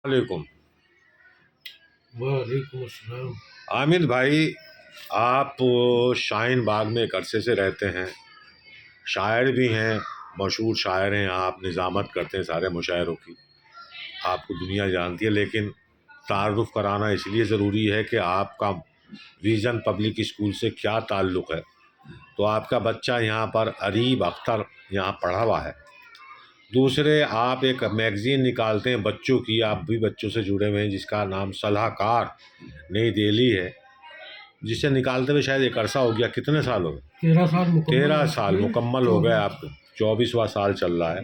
علیکم۔ وعلیکم السلام۔ عامر بھائی، آپ شاہین باغ میں ایک عرصے سے رہتے ہیں، شاعر بھی ہیں، مشہور شاعر ہیں، آپ نظامت کرتے ہیں سارے مشاعروں کی، آپ کو دنیا جانتی ہے، لیکن تعارف کرانا اس لیے ضروری ہے کہ آپ کا ویژن پبلک اسکول سے کیا تعلق ہے۔ تو آپ کا بچہ یہاں پر اریب اختر یہاں پڑھا ہوا ہے۔ دوسرے، آپ ایک میگزین نکالتے ہیں بچوں کی، آپ بھی بچوں سے جڑے ہوئے ہیں، جس کا نام صلاح کار نئی دہلی ہے، جسے نکالتے ہوئے شاید ایک عرصہ ہو گیا۔ کتنے سال ہو گئے؟ 13 سال مکمل 13 سال مکمل ہو گئے آپ کو، 24واں سال چل رہا ہے،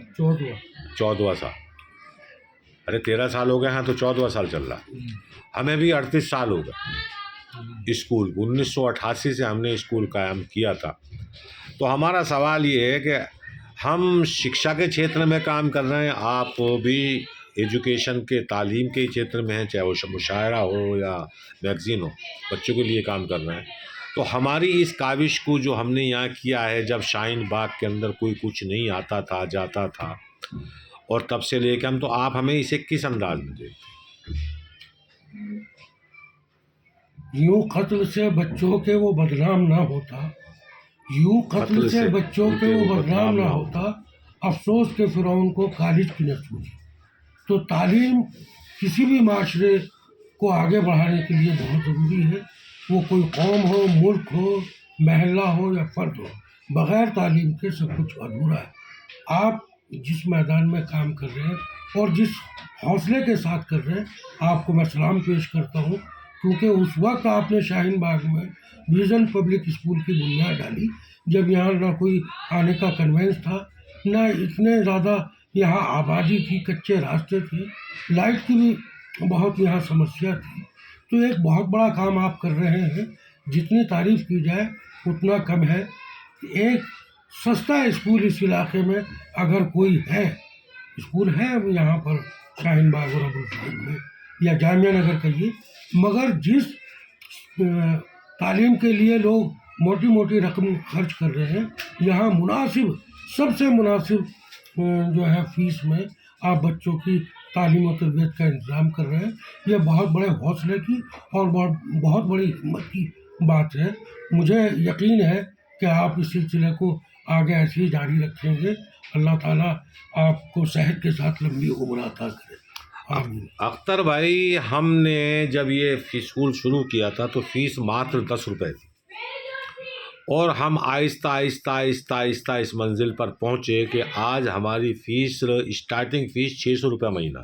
14واں سال۔ ارے 13 سال ہو گئے ہیں تو 14واں سال چل رہا ہے۔ ہمیں بھی 38 سال ہو گئے اسکول، 1988 سے ہم نے اسکول قائم کیا تھا۔ تو ہمارا سوال یہ ہے کہ ہم شکشا کے چھیتر میں کام کر رہے ہیں، آپ بھی ایجوکیشن کے تعلیم کے چھیتر میں ہیں، چاہے وہ مشاعرہ ہو یا میگزین ہو، بچوں کے لیے کام کر رہے ہیں۔ تو ہماری اس کاوش کو جو ہم نے یہاں کیا ہے، جب شاہین باغ کے اندر کوئی کچھ نہیں آتا تھا جاتا تھا، اور تب سے لے کے ہم، تو آپ ہمیں اسے کس انداز میں دیں؟ یوں قتل سے بچوں کے وہ بدنام نہ ہوتا، یوں قتل سے بچوں کے وہ بدنام نہ ہوتا، افسوس کے فرعون کو کالج کی نہ سوچی۔ تو تعلیم کسی بھی معاشرے کو آگے بڑھانے کے لیے بہت ضروری ہے، وہ کوئی قوم ہو، ملک ہو، محلہ ہو یا فرد ہو، بغیر تعلیم کے سب کچھ ادھورا ہے۔ آپ جس میدان میں کام کر رہے ہیں اور جس حوصلے کے ساتھ کر رہے ہیں، آپ کو میں سلام پیش کرتا ہوں، کیونکہ اس وقت آپ نے شاہین باغ میں ویژن پبلک اسکول کی بنیاد ڈالی جب یہاں نہ کوئی آنے کا کنوینس تھا، نہ اتنے زیادہ یہاں آبادی تھی، کچے راستے تھے، لائٹ کی بھی بہت یہاں سمسیا تھی۔ تو ایک بہت بڑا کام آپ کر رہے ہیں، جتنی تعریف کی جائے اتنا کم ہے۔ ایک سستا اسکول اس علاقے میں اگر کوئی ہے، اسکول ہے یہاں پر شاہین باغ اور ابوالفضل میں، یا جامعہ نگر کہیے، مگر جس تعلیم کے لیے لوگ موٹی موٹی رقم خرچ کر رہے ہیں، یہاں مناسب، سب سے مناسب جو ہے فیس میں آپ بچوں کی تعلیم و تربیت کا انتظام کر رہے ہیں۔ یہ بہت بڑے حوصلے کی اور بہت بڑی ہمت کی بات ہے۔ مجھے یقین ہے کہ آپ اس سلسلے کو آگے ایسے ہی جاری رکھیں گے۔ اللہ تعالیٰ آپ کو صحت کے ساتھ لمبی عمر عطا کرے۔ آمین۔ اختر بھائی، ہم نے جب یہ اسکول شروع کیا تھا تو فیس ماتر 10 روپے تھی، اور ہم آہستہ آہستہ آہستہ آہستہ اس منزل پر پہنچے کہ آج ہماری فیس، اسٹارٹنگ فیس 600 روپے مہینہ،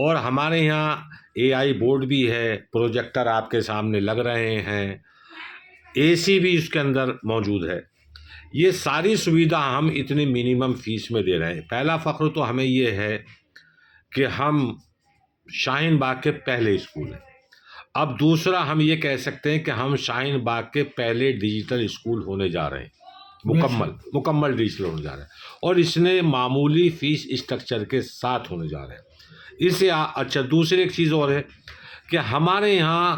اور ہمارے یہاں AI بورڈ بھی ہے، پروجیکٹر آپ کے سامنے لگ رہے ہیں، AC بھی اس کے اندر موجود ہے۔ یہ ساری سویدھا ہم اتنے منیمم فیس میں دے رہے ہیں۔ پہلا فخر تو ہمیں یہ ہے کہ ہم شاہین باغ کے پہلے اسکول ہیں۔ اب دوسرا، ہم یہ کہہ سکتے ہیں کہ ہم شاہین باغ کے پہلے ڈیجیٹل اسکول ہونے جا رہے ہیں، مکمل ڈیجیٹل ہونے جا رہے ہیں، اور اس نے معمولی فیس اسٹرکچر کے ساتھ ہونے جا رہے ہیں۔ اس سے اچھا دوسری ایک چیز اور ہے کہ ہمارے یہاں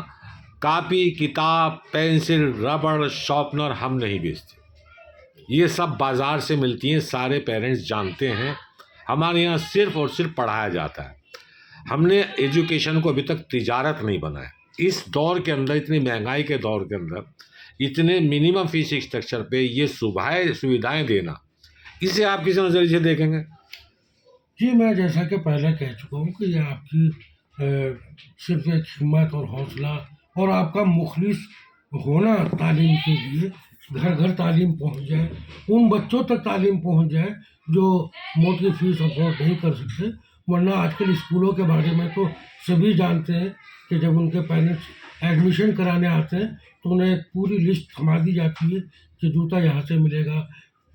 کاپی، کتاب، پینسل، ربڑ، شارپنر ہم نہیں بیچتے، یہ سب بازار سے ملتی ہیں، سارے پیرنٹس جانتے ہیں۔ ہمارے یہاں صرف اور صرف پڑھایا جاتا ہے۔ ہم نے ایجوکیشن کو ابھی تک تجارت نہیں بنایا۔ اس دور کے اندر، اتنی مہنگائی کے دور کے اندر، اتنے منیمم فیس اسٹرکچر پہ یہ سویدھائیں دینا، اسے آپ کس نظریے سے دیکھیں گے؟ جی، میں جیسا کہ پہلے کہہ چکا ہوں کہ یہ آپ کی صرف ایک ہمت اور حوصلہ اور آپ کا مخلص ہونا تعلیم کے لیے، گھر گھر تعلیم پہنچ جائے، ان بچوں تک تعلیم پہنچ جائے جو موٹی فیس افورڈ نہیں کر سکتے۔ ورنہ آج کل اسکولوں کے بارے میں تو سبھی جانتے ہیں کہ جب ان کے پیرنٹس ایڈمیشن کرانے آتے ہیں تو انہیں ایک پوری لسٹ تھما دی جاتی ہے کہ جوتا یہاں سے ملے گا،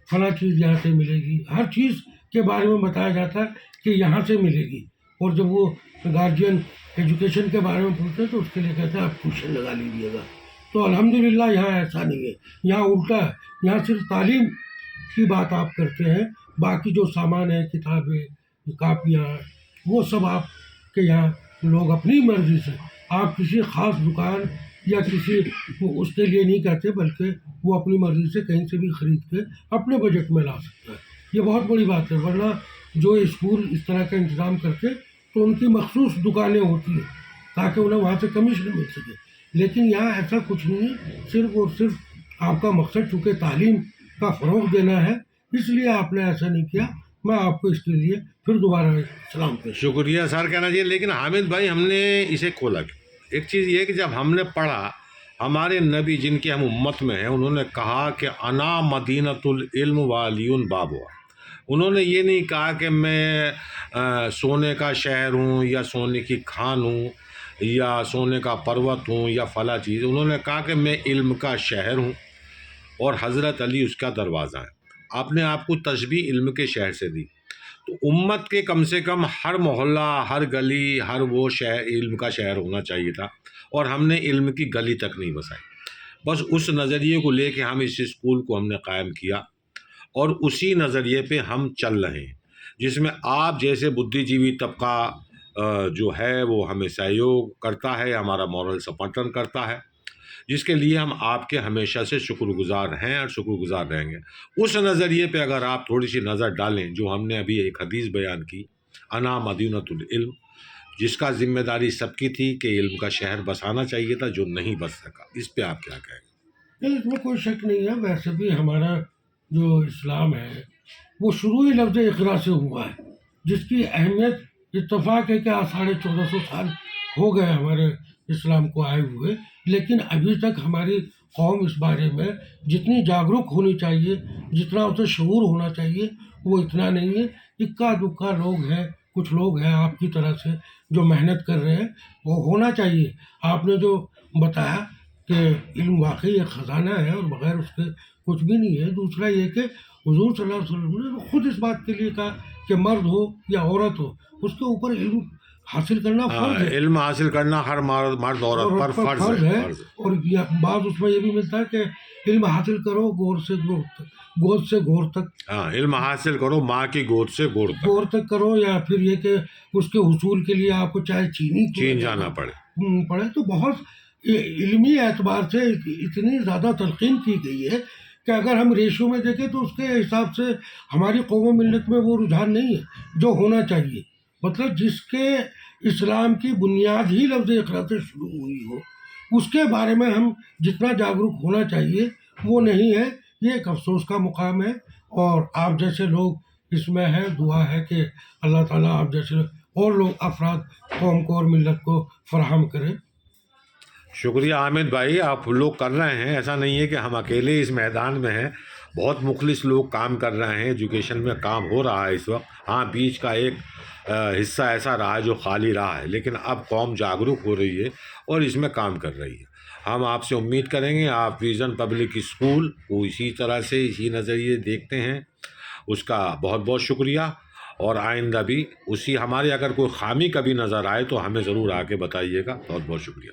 فلاں چیز یہاں سے ملے گی، ہر چیز کے بارے میں بتایا جاتا ہے کہ یہاں سے ملے گی۔ اور جب وہ گارجین ایجوکیشن کے بارے میں پوچھتے ہیں تو اس کے لیے کہتے ہیں آپ ٹیوشن لگا لیجیے گا۔ تو الحمدللہ یہاں ایسا نہیں ہے، یہاں الٹا ہے، یہاں صرف تعلیم کی بات آپ کرتے ہیں، باقی جو سامان ہے، کتابیں، کاپیاں، وہ سب آپ کے یہاں لوگ اپنی مرضی سے، آپ کسی خاص دکان یا کسی اس کے لیے نہیں کہتے، بلکہ وہ اپنی مرضی سے کہیں سے بھی خرید کے اپنے بجٹ میں لا سکتا ہے۔ یہ بہت بڑی بات ہے، ورنہ جو اسکول اس طرح کا انتظام کرتے تو ان کی مخصوص دکانیں ہوتی ہیں تاکہ انہیں وہاں سے کمیشن مل سکے، لیکن یہاں ایسا کچھ نہیں ہے، صرف اور صرف آپ کا مقصد چونکہ تعلیم کا فروغ دینا ہے، اس لیے آپ نے ایسا نہیں کیا۔ میں آپ کو اس کے لیے پھر دوبارہ سلام پیش شکریہ سر کہنا چاہیے، لیکن حامد بھائی ہم نے اسے کھولا کیوں؟ ایک چیز یہ کہ جب ہم نے پڑھا، ہمارے نبی جن کی ہم امت میں ہیں انہوں نے کہا کہ انا مدینۃ العلم والی بابها۔ انہوں نے یہ نہیں کہا کہ میں سونے کا شہر ہوں یا سونے کی کھان ہوں یا سونے کا پروت ہوں یا فلاں چیز، انہوں نے کہا کہ میں علم کا شہر ہوں اور حضرت علی اس کا دروازہ ہے۔ آپ نے آپ کو تشبیہ علم کے شہر سے دی، تو امت کے کم سے کم ہر محلہ، ہر گلی، ہر وہ شہر علم کا شہر ہونا چاہیے تھا، اور ہم نے علم کی گلی تک نہیں بسائی۔ بس اس نظریے کو لے کے ہم اس اسکول کو ہم نے قائم کیا، اور اسی نظریے پہ ہم چل رہے ہیں، جس میں آپ جیسے بدھی جیوی طبقہ جو ہے وہ ہمیں سہیوگ کرتا ہے، ہمارا مورل سپورٹن کرتا ہے، جس کے لیے ہم آپ کے ہمیشہ سے شکر گزار ہیں اور شکر گزار رہیں گے۔ اس نظریے پہ اگر آپ تھوڑی سی نظر ڈالیں، جو ہم نے ابھی ایک حدیث بیان کی، انا مدینۃ العلم، جس کا ذمہ داری سب کی تھی کہ علم کا شہر بسانا چاہیے تھا، جو نہیں بس سکا، اس پہ آپ کیا کہیں گے؟ نہیں، اس میں کوئی شک نہیں ہے۔ ویسے بھی ہمارا جو اسلام ہے وہ شروعی لفظ اقرا سے ہوا ہے، جس کی اہمیت اتفاق ہے کہ آج 1450 سال ہو گئے ہمارے اسلام کو آئے ہوئے، لیکن ابھی تک ہماری قوم اس بارے میں جتنی جاگرک ہونی چاہیے، جتنا اسے شعور ہونا چاہیے، وہ اتنا نہیں ہے۔ اکا دکا لوگ ہیں، کچھ لوگ ہیں آپ کی طرح سے جو محنت کر رہے ہیں، وہ ہونا چاہیے۔ آپ نے جو بتایا کہ علم واقعی ایک خزانہ ہے اور بغیر اس کے کچھ بھی نہیں ہے۔ دوسرا یہ کہ حضور صلی اللہ علیہ وسلم نے خود اس بات کے لیے کہا کہ مرد ہو یا عورت ہو، اس کے اوپر علم حاصل کرنا فرض ہے، علم حاصل کرنا ہر مرد عورت پر فرض ہے۔ اور بعض اس میں یہ بھی ملتا ہے کہ علم حاصل کرو گور سے گور تک، گود سے گور تک، علم حاصل کرو ماں کی گود سے گور تک کرو، یا پھر یہ کہ اس کے حصول کے لیے آپ کو چاہے چین جانا پڑے۔ تو بہت علمی اعتبار سے اتنی زیادہ تلقین کی گئی ہے کہ اگر ہم ریشو میں دیکھیں تو اس کے حساب سے ہماری قوم و ملت میں وہ رجحان نہیں ہے جو ہونا چاہیے۔ مطلب جس کے اسلام کی بنیاد ہی لفظ اقرا سے شروع ہوئی ہو، اس کے بارے میں ہم جتنا جاگرک ہونا چاہیے وہ نہیں ہے۔ یہ ایک افسوس کا مقام ہے، اور آپ جیسے لوگ اس میں ہیں، دعا ہے کہ اللہ تعالیٰ آپ جیسے اور لوگ افراد قوم کو اور ملت کو فراہم کرے۔ شکریہ حامد بھائی، آپ لوگ کر رہے ہیں، ایسا نہیں ہے کہ ہم اکیلے اس میدان میں ہیں، بہت مخلص لوگ کام کر رہے ہیں، ایجوکیشن میں کام ہو رہا ہے اس وقت۔ ہاں، بیچ کا ایک حصہ ایسا رہا ہے جو خالی رہا ہے، لیکن اب قوم جاگرک ہو رہی ہے اور اس میں کام کر رہی ہے۔ ہم آپ سے امید کریں گے آپ ویژن پبلک اسکول کو اسی طرح سے اسی نظریے دیکھتے ہیں، اس کا بہت بہت شکریہ، اور آئندہ بھی اسی ہمارے اگر کوئی خامی کبھی نظر آئے تو ہمیں ضرور آ کے بتائیے گا۔ بہت بہت شکریہ۔